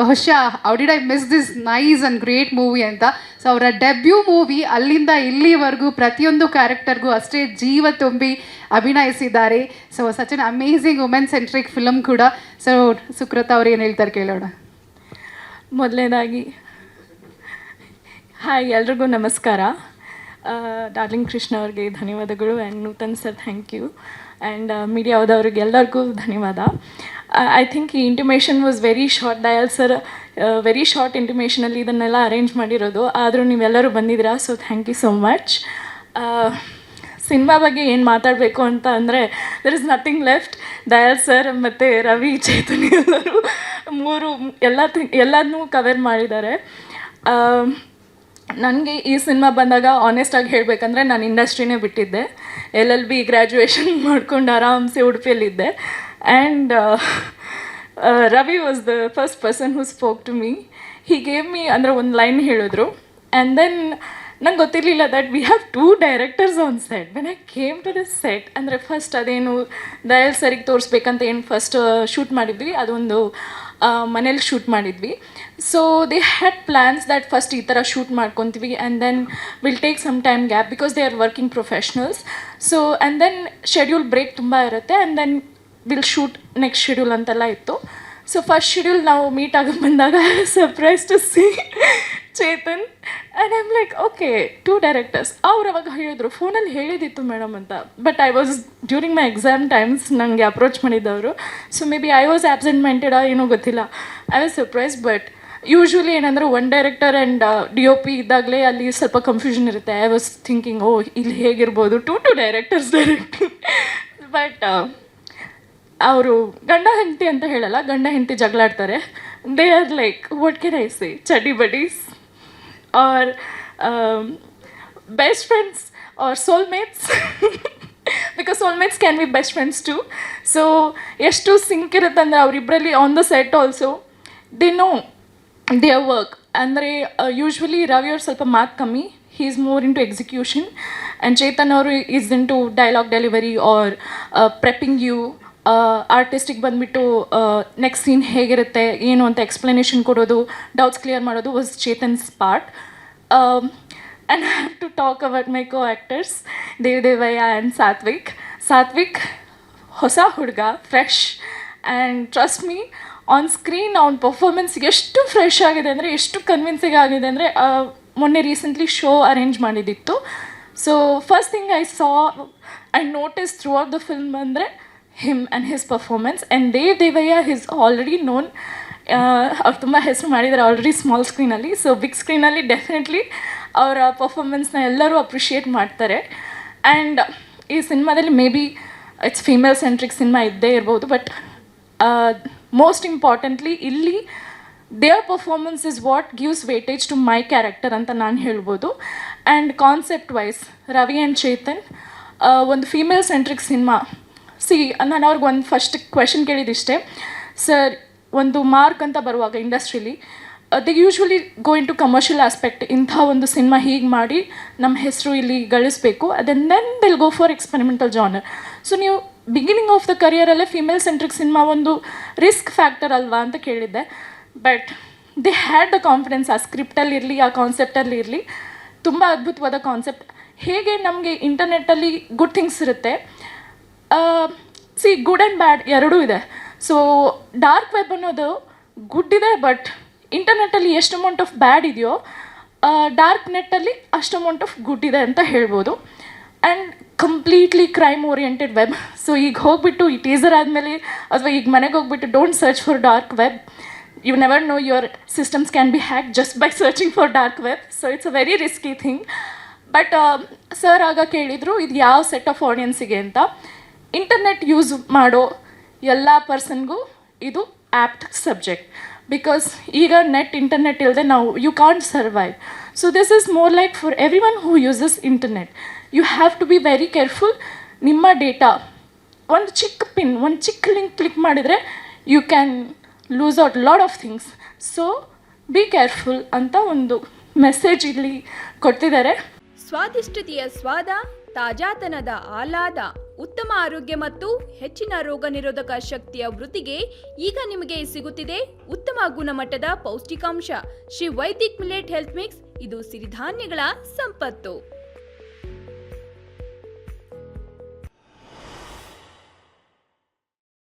ಬಹುಶಃ how did I miss this nice and great movie ಅಂತ. So ಅವರ debut movie ಅಲ್ಲಿಂದ ಇಲ್ಲಿವರೆಗೂ ಪ್ರತಿಯೊಂದು ಕ್ಯಾರೆಕ್ಟರ್ಗೂ ಅಷ್ಟೇ ಜೀವ ತುಂಬಿ ಅಭಿನಯಿಸಿದ್ದಾರೆ. So such an amazing women centric film ಕೂಡ. ಸೊ ಸುಕೃತ ಅವ್ರು ಏನು ಹೇಳ್ತಾರೆ ಕೇಳೋಣ. ಮೊದಲನೇದಾಗಿ ಹಾಯ್, ಎಲ್ರಿಗೂ ನಮಸ್ಕಾರ. ಡಾರ್ಲಿಂಗ್ ಕೃಷ್ಣ ಅವ್ರಿಗೆ ಧನ್ಯವಾದಗಳು and Nutan sir thank you and ಮೀಡಿಯಾದವ್ರಿಗೆ ಎಲ್ಲರಿಗೂ ಧನ್ಯವಾದ. ಐ ಥಿಂಕ್ ಈ intimation was very short. Dayal sir very short ಇಂಟಿಮೇಷನಲ್ಲಿ ಇದನ್ನೆಲ್ಲ ಅರೇಂಜ್ ಮಾಡಿರೋದು, ಆದರೂ ನೀವೆಲ್ಲರೂ ಬಂದಿದ್ದೀರಾ, so thank you so much. Cinema ಬಗ್ಗೆ ಏನು ಮಾತಾಡಬೇಕು ಅಂತ ಅಂದರೆ there is nothing left. Dayal sir ಮತ್ತು ರವಿ, ಚೇತನ್ ಎಲ್ಲರೂ ಎಲ್ಲದನ್ನೂ ಕವರ್ ಮಾಡಿದ್ದಾರೆ. ನನಗೆ ಈ ಸಿನಿಮಾ ಬಂದಾಗ ಆನೆಸ್ಟಾಗಿ ಹೇಳಬೇಕಂದ್ರೆ ನಾನು ಇಂಡಸ್ಟ್ರಿನೇ ಬಿಟ್ಟಿದ್ದೆ. LLB ಗ್ರ್ಯಾಜುಯೇಷನ್ ಮಾಡ್ಕೊಂಡು ಆರಾಮ್ಸೆ ಉಡುಪಿಯಲ್ಲಿದ್ದೆ. And Ravi was the first person who spoke to me. He gave me ಅಂದರೆ ಒಂದು ಲೈನ್ ಹೇಳಿದ್ರು. ಆ್ಯಂಡ್ ದೆನ್ ನಂಗೆ ಗೊತ್ತಿರಲಿಲ್ಲ that we have 2 directors on set. When I came to the set ಅಂದರೆ ಫಸ್ಟ್ ಅದೇನು ದಯಾಲ್ ಸರಿಗೆ ತೋರಿಸ್ಬೇಕಂತ ಏನು ಫಸ್ಟ್ ಶೂಟ್ ಮಾಡಿದ್ವಿ, ಅದೊಂದು ಮನೇಲಿ ಶೂಟ್ ಮಾಡಿದ್ವಿ. So they had plans that first ಈ ಥರ ಶೂಟ್ ಮಾಡ್ಕೊತೀವಿ and then will take some time gap because they are working professionals. So and then schedule break ತುಂಬ ಇರುತ್ತೆ and then will shoot next schedule ಅಂತೆಲ್ಲ ಇತ್ತು. So first schedule ನಾವು meet ಆಗಿ ಬಂದಾಗ surprise to see Chetan and I'm like okay 2 directors. ಅವ್ರು ಅವಾಗ ಹೇಳಿದ್ರು ಫೋನಲ್ಲಿ ಹೇಳಿದಿತ್ತು ಮೇಡಮ್ ಅಂತ, but I was during my exam times ನನಗೆ ಅಪ್ರೋಚ್ ಮಾಡಿದ್ದವರು. So may be I was absent ಮೆಂಟೆಡಾ ಏನೋ ಗೊತ್ತಿಲ್ಲ. I was surprise. But usually ಏನಂದರೆ 1 ಡೈರೆಕ್ಟರ್ ಆ್ಯಂಡ್ DOP ಇದ್ದಾಗಲೇ ಅಲ್ಲಿ ಸ್ವಲ್ಪ ಕನ್ಫ್ಯೂಷನ್ ಇರುತ್ತೆ. ಐ ವಾಸ್ ಥಿಂಕಿಂಗ್ ಓ ಇಲ್ಲಿ ಹೇಗಿರ್ಬೋದು 2 ಡೈರೆಕ್ಟರ್ಸ್ ಡೈರೆಕ್ಟಿಂಗ್. ಬಟ್ ಅವರು ಗಂಡ ಹೆಂಡತಿ ಅಂತ ಹೇಳಲ್ಲ, ಗಂಡ ಹೆಂಡತಿ ಜಗಳಾಡ್ತಾರೆ. They are like what can I say, chaddi buddies are best friends are soulmates because soulmates can be best friends too. So ಎಷ್ಟು ಸಿಂಕ್ ಇರುತ್ತೆ ಅಂದರೆ ಅವರಿಬ್ಬರಲ್ಲಿ on the set also they know their work. ಅಂದರೆ ಯೂಶ್ವಲಿ ರವಿ ಅವ್ರು ಸ್ವಲ್ಪ ಮಾತು ಕಮ್ಮಿ, he is more into execution and Chetan ಅವರು is into dialogue delivery or prepping you. ಆರ್ಟಿಸ್ಟಿಗೆ ಬಂದುಬಿಟ್ಟು ನೆಕ್ಸ್ಟ್ ಸೀನ್ ಹೇಗಿರುತ್ತೆ ಏನು ಅಂತ ಎಕ್ಸ್ಪ್ಲನೇಷನ್ ಕೊಡೋದು, ಡೌಟ್ಸ್ ಕ್ಲಿಯರ್ ಮಾಡೋದು was Chetan's part. And I have to talk about my co actors Devadevaiah and Sathvik. Sathvik ಹೊಸ ಹುಡುಗ, fresh, and trust me on screen ಅವ್ನ ಪರ್ಫಾರ್ಮೆನ್ಸ್ ಎಷ್ಟು ಫ್ರೆಶ್ ಆಗಿದೆ ಅಂದರೆ ಎಷ್ಟು ಕನ್ವಿನ್ಸಿಂಗ್ ಆಗಿದೆ ಅಂದರೆ ಮೊನ್ನೆ ರೀಸೆಂಟ್ಲಿ ಶೋ ಅರೇಂಜ್ ಮಾಡಿದ್ದಿತ್ತು. So first thing I saw and notice throughout the film ಅಂದರೆ him and his performance. And Devaya is already known, ಅವ್ರು ತುಂಬ ಹೆಸರು ಮಾಡಿದ್ದಾರೆ ಆಲ್ರೆಡಿ ಸ್ಮಾಲ್ ಸ್ಕ್ರೀನಲ್ಲಿ. ಸೊ ಬಿಗ್ ಸ್ಕ್ರೀನಲ್ಲಿ ಡೆಫಿನೆಟ್ಲಿ ಅವರ ಪರ್ಫಾರ್ಮೆನ್ಸ್ನ ಎಲ್ಲರೂ ಅಪ್ರಿಷಿಯೇಟ್ ಮಾಡ್ತಾರೆ. ಆ್ಯಂಡ್ ಈ ಸಿನಿಮಾದಲ್ಲಿ maybe it's female centric cinema ಇದ್ದೇ ಇರ್ಬೋದು, ಬಟ್ ಮೋಸ್ಟ್ ಇಂಪಾರ್ಟೆಂಟ್ಲಿ ಇಲ್ಲಿ their performance is what gives weightage to my character ಅಂತ ನಾನು ಹೇಳ್ಬೋದು. And concept wise Ravi and Chetan ಒಂದು ಫೀಮೇಲ್ ಸೆಂಟ್ರಿಕ್ ಸಿನಿಮಾ. ನಾನು ಅವ್ರಿಗೆ ಒಂದು ಫಸ್ಟ್ ಕ್ವೆಶನ್ ಕೇಳಿದಿಷ್ಟೇ, ಸರ್ ಒಂದು ಮಾರ್ಕ್ ಅಂತ ಬರುವಾಗ ಇಂಡಸ್ಟ್ರೀಲಿ they usually go in to commercial aspect. ಇಂಥ ಒಂದು ಸಿನಿಮಾ ಹೀಗೆ ಮಾಡಿ ನಮ್ಮ ಹೆಸರು ಇಲ್ಲಿ ಗಳಿಸಬೇಕು, ಅದನ್ನು then they'll go for experimental genre. So ನೀವು ಬಿಗಿನಿಂಗ್ ಆಫ್ ದ ಕರಿಯರಲ್ಲೇ ಫಿಮೇಲ್ ಸೆಂಟ್ರಿಕ್ ಸಿನಿಮಾ ಒಂದು ರಿಸ್ಕ್ ಫ್ಯಾಕ್ಟರ್ ಅಲ್ವಾ ಅಂತ ಕೇಳಿದ್ದೆ. But they had the confidence. ಆ ಸ್ಕ್ರಿಪ್ಟಲ್ಲಿ ಇರಲಿ, ಆ ಕಾನ್ಸೆಪ್ಟಲ್ಲಿ ಇರಲಿ, ತುಂಬ ಅದ್ಭುತವಾದ ಕಾನ್ಸೆಪ್ಟ್. ಹೇಗೆ ನಮಗೆ ಇಂಟರ್ನೆಟ್ಟಲ್ಲಿ ಗುಡ್ ಥಿಂಗ್ಸ್ ಇರುತ್ತೆ, ಗುಡ್ ಆ್ಯಂಡ್ ಬ್ಯಾಡ್ ಎರಡೂ ಇದೆ. ಸೊ ಡಾರ್ಕ್ ವೆಬ್ ಅನ್ನೋದು ಗುಡ್ ಇದೆ, ಬಟ್ ಇಂಟರ್ನೆಟ್ಟಲ್ಲಿ ಎಷ್ಟು ಅಮೌಂಟ್ ಆಫ್ ಬ್ಯಾಡ್ ಇದೆಯೋ ಡಾರ್ಕ್ ನೆಟ್ಟಲ್ಲಿ ಅಷ್ಟು ಅಮೌಂಟ್ ಆಫ್ ಗುಡ್ ಇದೆ ಅಂತ ಹೇಳ್ಬೋದು. And completely crime oriented web. So ಈಗ ಹೋಗ್ಬಿಟ್ಟು ಈ ಟೀಸರ್ ಆದಮೇಲೆ ಅಥವಾ ಈಗ ಮನೆಗೆ ಹೋಗ್ಬಿಟ್ಟು don't search for dark web. You never know your systems can be hack just by searching for dark web. So it's a very risky thing. But sir ಆಗ ಕೇಳಿದರು ಇದು ಯಾವ ಸೆಟ್ ಆಫ್ ಆಡಿಯನ್ಸಿಗೆ ಅಂತ. ಇಂಟರ್ನೆಟ್ ಯೂಸ್ ಮಾಡೋ ಎಲ್ಲ ಪರ್ಸನ್ಗೂ ಇದು apt subject, because ಈಗ ಇಂಟರ್ನೆಟ್ ಇಲ್ಲದೆ ನಾವು you can't survive. So this is more like for every one who uses internet. You have to be very careful. ನಿಮ್ಮ ಡೇಟಾ ಒಂದು ಚಿಕ್ಕ ಪಿನ್, ಒಂದು ಚಿಕ್ಕ ಲಿಂಕ್ ಕ್ಲಿಕ್ ಮಾಡಿದರೆ you can lose out lot of things. So be careful ಅಂತ ಒಂದು message ಇಲ್ಲಿ ಕೊಡ್ತಿದ್ದಾರೆ. ಸ್ವಾದಿಷ್ಟತೆಯ ಸ್ವಾದ ತಾಜಾತನದ ಆಹ್ಲಾದ, ಉತ್ತಮ ಆರೋಗ್ಯ ಮತ್ತು ಹೆಚ್ಚಿನ ರೋಗ ನಿರೋಧಕ ಶಕ್ತಿಯ ವೃದ್ಧಿಗೆ ಈಗ ನಿಮಗೆ ಸಿಗುತ್ತಿದೆ ಉತ್ತಮ ಗುಣಮಟ್ಟದ ಪೌಷ್ಟಿಕಾಂಶ. Shri Vaidik millet health mix, ಇದು ಸಿರಿಧಾನ್ಯಗಳ ಸಂಪತ್ತು.